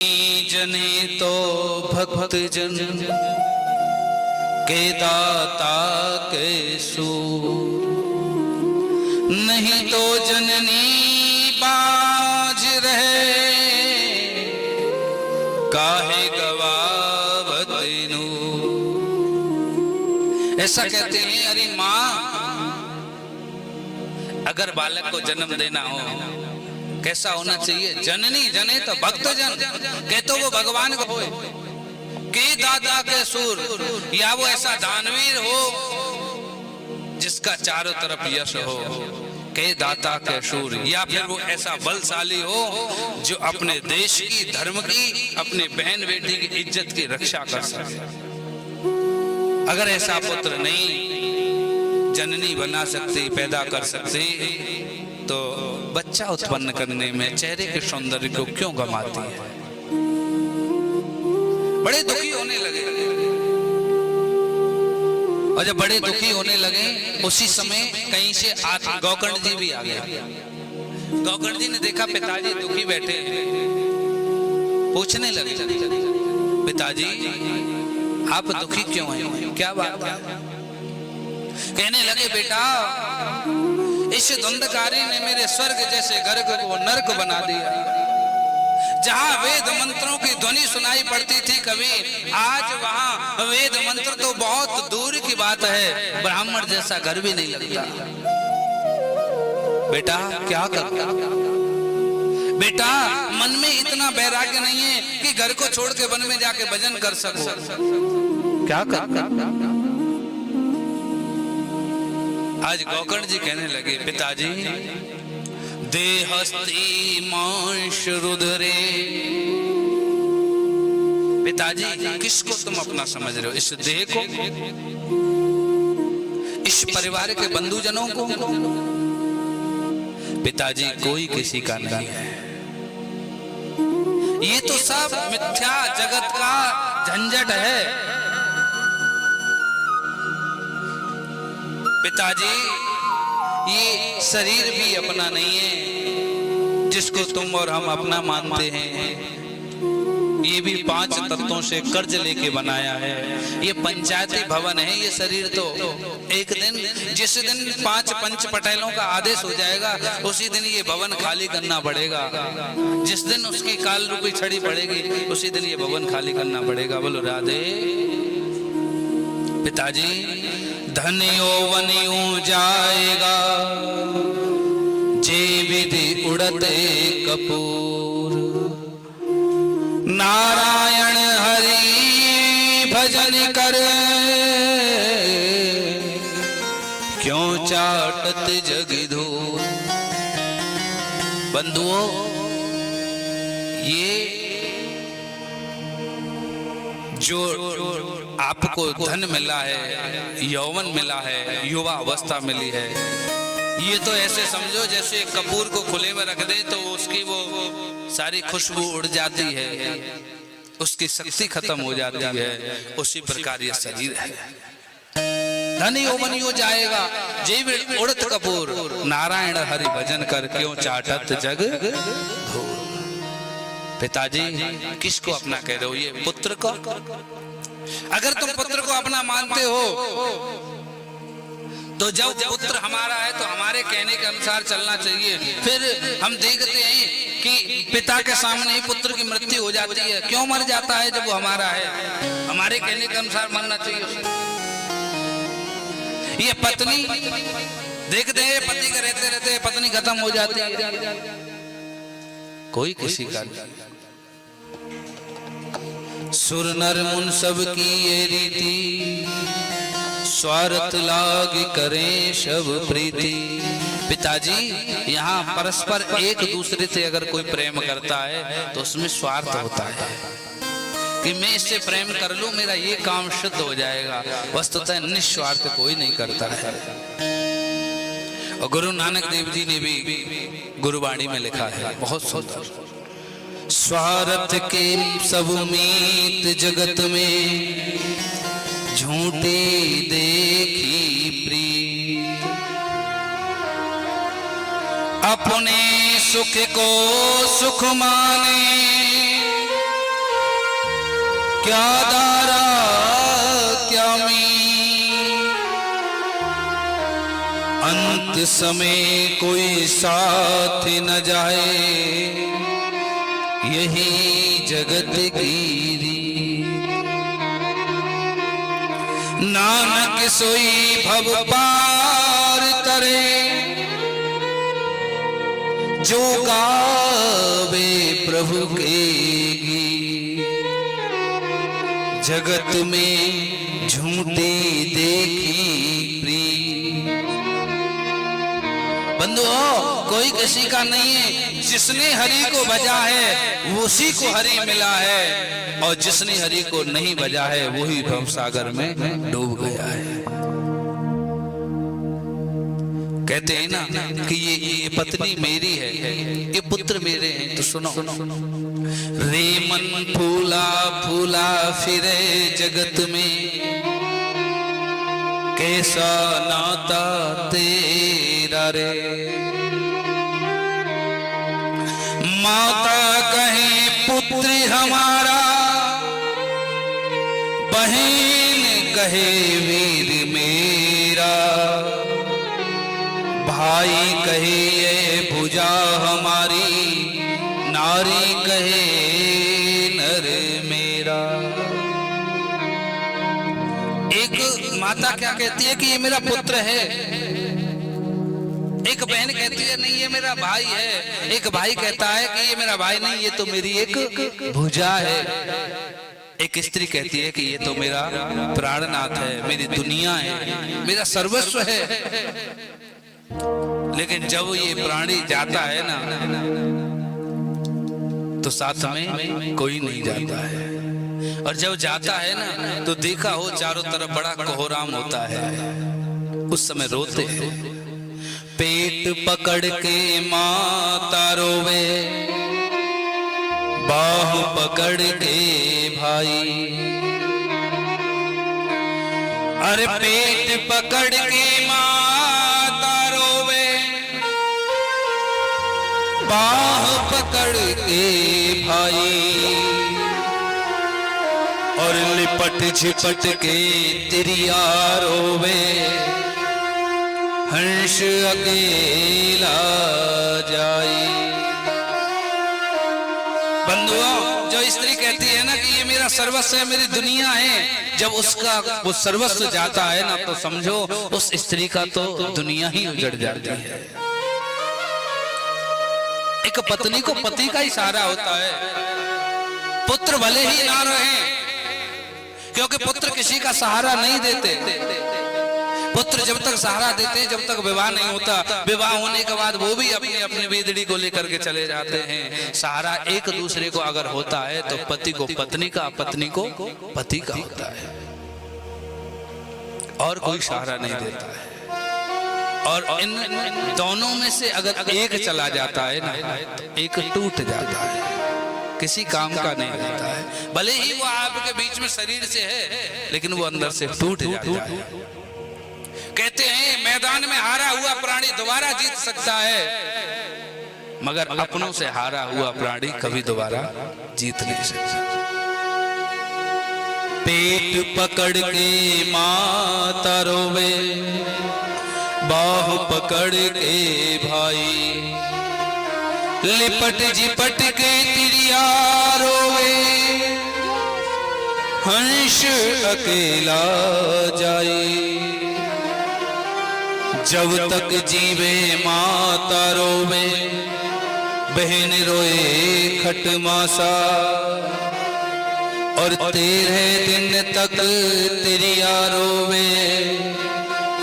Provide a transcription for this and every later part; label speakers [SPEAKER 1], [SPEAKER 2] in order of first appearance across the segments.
[SPEAKER 1] जने तो भक्त जन के दाता के सूर, नहीं तो जननी बाज रहे काहे गवावत नूर। ऐसा कहते हैं अरे माँ, अगर बालक को जन्म देना हो कैसा होना चाहिए? जननी जने तो भक्त जन, कह तो वो भगवान को होए के दाता के सूर, या वो ऐसा दानवीर हो जिसका चारों तरफ यश हो, के दाता के शूर, या फिर वो ऐसा बलशाली हो जो अपने देश की, धर्म की, अपने बहन बेटी की इज्जत की रक्षा कर सके। अगर ऐसा पुत्र नहीं जननी बना सकती, पैदा कर सकती, तो बच्चा उत्पन्न करने में चेहरे के सौंदर्य को क्यों गंवाती है? बड़े दुखी होने लगे, और जब बड़े दुखी होने लगे उसी समय कहीं से गौकर्ण जी भी आ गए। गौकर्ण जी ने देखा पिताजी दुखी बैठे, पूछने लगे पिताजी आप दुखी क्यों हैं, क्या बात है? कहने लगे बेटा, इस धुंधकारी ने मेरे स्वर्ग जैसे घर को नरक बना दिया। जहां वेद मंत्रों की ध्वनि सुनाई पड़ती थी कभी, आज वहां वेद मंत्र तो बहुत दूर की बात है, ब्राह्मण जैसा घर भी नहीं लगता। बेटा क्या करूं? बेटा मन में इतना वैराग्य नहीं है कि घर को छोड़ के वन में जाके भजन कर सकूं, क्या करूं? आज गौकर्ण जी कहने लगे पिताजी, देहस्ती मांस रुधिरे। पिताजी किसको तुम अपना समझ रहे हो? इस देह को, इस परिवार के बंधुजनों को? पिताजी कोई किसी का नहीं है, ये तो सब मिथ्या जगत का झंझट है। पिताजी ये शरीर भी अपना नहीं है जिसको तुम और हम अपना मानते हैं, ये भी 5 तत्वों से कर्ज लेके बनाया है। ये पंचायती भवन है ये शरीर, तो एक दिन जिस दिन 5 पंच पटेलों का आदेश हो जाएगा उसी दिन ये भवन खाली करना पड़ेगा। जिस दिन उसकी काल रूपी छड़ी पड़ेगी उसी दिन ये भवन खाली करना पड़ेगा। बोलो राधे। पिताजी धनियो वनियो जाएगा, जे विधि उड़ते कपूर। नारायण हरि भजन कर, क्यों चाटत जग धूल। बंधुओं, ये जो आपको धन मिला है, यौवन मिला है, युवा अवस्था मिली है, ये तो ऐसे समझो जैसे कपूर को खुले में रख दे तो उसकी वो सारी खुशबू उड़ जाती है, उसकी शक्ति खत्म हो जाती है। उसी प्रकार ये शरीर है। धन यौवन यो जाएगा, जीव उड़त कपूर। नारायण हरि भजन कर, क्यों चाटत जग धूल। पिताजी किसको अपना कह रहे हो? ये पुत्र को? अगर तुम पुत्र को अपना मानते हो तो जब पुत्र हमारा है तो हमारे कहने के अनुसार चलना चाहिए। फिर हम देखते हैं कि पिता के सामने ही पुत्र की मृत्यु हो जाती है। क्यों मर जाता है जब वो हमारा है? हमारे कहने के अनुसार मरना चाहिए। ये पत्नी देखते हैं पति के रहते रहते पत्नी खत्म हो जाती है, कोई किसी का नहीं। सुर नर मुन सब की ये रीति, स्वार्थ लाग करें सब प्रीति। पिताजी यहाँ परस्पर एक दूसरे से अगर कोई प्रेम करता है तो उसमें स्वार्थ होता है कि मैं इससे प्रेम कर लूं मेरा ये काम शुद्ध हो जाएगा। वस्तुतः निस्वार्थ कोई नहीं करता है। और गुरु नानक देव जी ने भी गुरुवाणी में लिखा है, बहुत सुंदर। स्वार्थ के सब मीत जगत में, झूठी देखी प्रीत। अपने सुख को सुख माने, क्या दारा क्या मी, अंत समय कोई साथ न जाए, यही जगत की रीत। नानक सोई भव पार तरे, जो गावे प्रभु के गीत। जगत में झूठी देखी प्रीत। बंधुओं, कोई किसी का नहीं है, जिसने हरि को भजा है उसी को हरि मिला है, और जिसने हरि को नहीं भजा है वही भवसागर में डूब गया है। कहते हैं ना कि ये पत्नी मेरी है, ये पुत्र मेरे हैं। तो सुनो, रे मन फूला फूला फिरे जगत में, कैसा नाता तेरा रे। माता कहे पुत्र हमारा, बहन कहे वीर मेरा, भाई कहे ये भुजा हमारी, नारी कहे नर मेरा। एक माता क्या कहती है कि ये मेरा पुत्र है, एक बहन कहती है नहीं ये मेरा भाई है, एक भाई कहता है कि ये मेरा भाई नहीं, ये तो मेरी एक भुजा है। एक स्त्री कहती है कि ये तो मेरा प्राणनाथ है, मेरी दुनिया है, मेरा सर्वस्व है। लेकिन जब ये प्राणी जाता है ना, तो साथ में कोई नहीं जाता है। और जब जाता है ना, तो देखा हो चारों तरफ बड़ा कोहराम होता है, उस समय रोते हैं। पेट पकड़ के माता रोवे, बाह पकड़ के भाई। अरे पेट पकड़ के माता रोवे, बाह पकड़ के भाई। और लिपट झिपट के तिरिया रोवे, हंस अकेला जाई। बंधुओं, जो स्त्री कहती है ना कि ये मेरा सर्वस्व है, मेरी दुनिया है, जब उसका वो सर्वस्व जाता है ना, तो समझो उस स्त्री का तो दुनिया ही उजड़ जाती है। एक पत्नी को पति का ही सहारा होता है, पुत्र भले ही ना रहे, क्योंकि पुत्र किसी का सहारा नहीं देते। पुत्र जब तक सहारा देते हैं, जब तक विवाह नहीं होता, विवाह होने के बाद वो भी अपनी अपनी वेदड़ी को लेकर के चले जाते हैं। सहारा एक दूसरे को अगर होता है तो पति को पत्नी का, पत्नी को पति का होता है, और कोई सहारा नहीं देता है। और इन दोनों में से अगर एक चला जाता है ना, तो एक टूट जाता है, किसी काम का नहीं रहता है। भले ही वो आपके बीच में शरीर से है, लेकिन वो अंदर से टूट जाता है। कहते हैं मैदान में हारा हुआ प्राणी दोबारा जीत सकता है, मगर अपनों से हारा हुआ प्राणी कभी दोबारा जीत नहीं सकता। पेट पकड़ के माता रोवे, बाह पकड़ के भाई। लिपट झिपट के तिरिया रोवे, हंस अकेला जाए। जब तक जीवे माता रोवे, बहन रोए खटमासा। और 13 दिन तक तिरिया रोवे,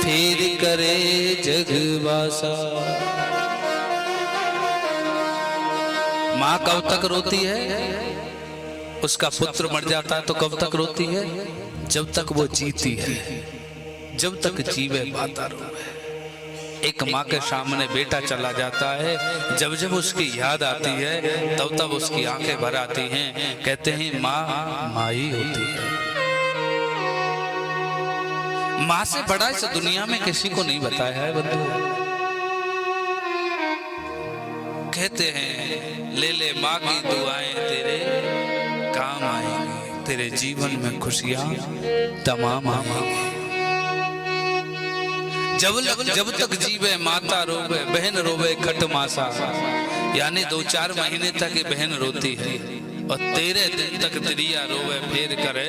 [SPEAKER 1] फिर करे जगवासा। माँ कब तक रोती है? उसका पुत्र मर जाता है तो कब तक रोती है? जब तक वो जीती है, जब तक जीवे माता रोवे। एक माँ के सामने बेटा चला जाता है, जब जब उसकी याद आती है तब तब उसकी आंखें भर आती हैं। कहते हैं माँ माई होती है। माँ से बड़ा इस दुनिया में किसी को नहीं बताया है बंधु। कहते हैं ले ले माँ की दुआएं तेरे काम आएंगी, तेरे जीवन में खुशियां तमाम आएंगी। जब तक जीवे माता रोवे, बहन रोवे खट मासा, यानी 2-4 महीने तक ये बहन रोती है और 13 दिन तक त्रिया रोवे फिर करे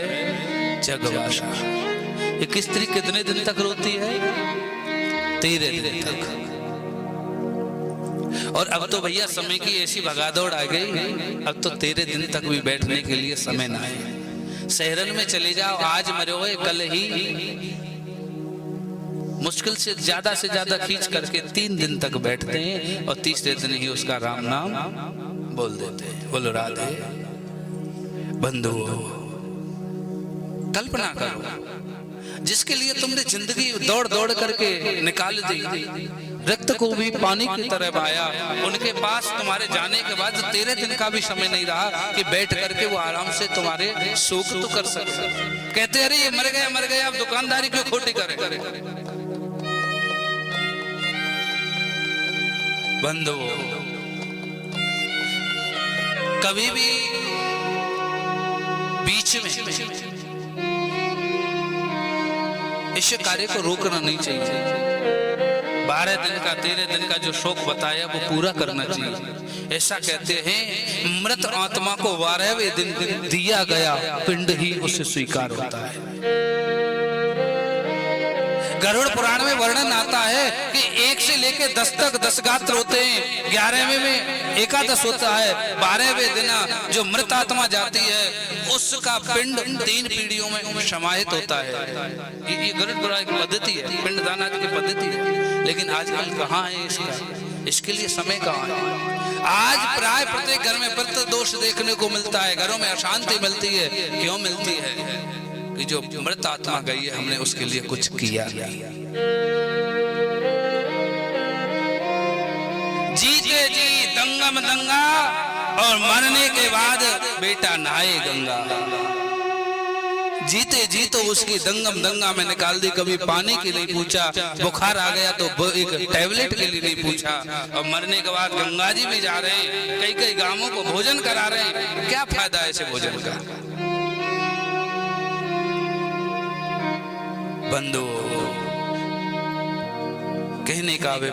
[SPEAKER 1] जगवासा। एक स्त्री कितने दिन तक रोती है? 13 दिन तक। और अब तो भैया समय की ऐसी भगादौड़ आ गई, अब तो 13 दिन तक भी बैठने के लिए समय ना है। शहरन में चले जाओ, आज मरोए कल ही, मुश्किल से ज्यादा खींच करके 3 दिन तक बैठते हैं और तीसरे दिन ही उसका राम नाम बोल देते हैं। बोलो राधे। बंधुओं, कल्पना करो, जिसके लिए तुमने जिंदगी दौड़ दौड़ करके निकाल दी, रक्त को भी पानी की तरह बहाया, उनके पास तुम्हारे जाने के बाद 13 दिन का भी समय नहीं रहा कि बैठ करके वो आराम से तुम्हारे शोक तो कर सकते। कहते अरे ये मर गया, अब दुकानदारी क्यों खोटी करे। बंधुओं, कभी भी बीच में इस कार्य को रोकना नहीं चाहिए। 12 दिन का 13 दिन का जो शोक बताया वो पूरा करना चाहिए। ऐसा कहते हैं मृत आत्मा को 12वें दिन दिया गया पिंड ही उसे स्वीकार होता है। गरुड़ पुराण में वर्णन आता है कि 1 से लेके 10 तक 10 गात्र होते हैं, 11वें में एकादश होता है, 12वें दिन जो मृत आत्मा जाती है उसका पिंड 3 पीढ़ियों में समाहित होता है। ये गरुड़ पुराण की पद्धति है, पिंडदान आदि की पद्धति है। लेकिन आजकल कहाँ है इसके लिए समय कहाँ है? आज प्राय प्रत्येक घर में पितृ दोष देखने को मिलता है, घरों में अशांति मिलती है। क्यों मिलती है? कि जो मृत आत्मा गई है हमने उसके लिए कुछ किया नहीं। जीते जी दंगम दंगा और मरने के बाद बेटा नहाए गंगा। जीते जी तो उसकी दंगम दंगा में निकाल दी, कभी पानी के लिए पूछा, बुखार आ गया तो एक टैबलेट के लिए नहीं पूछा, और मरने के बाद गंगा जी में जा रहे हैं, कई गांवों को भोजन करा रहे हैं। क्या फायदा है ऐसे भोजन का? बंधुओं, कहने का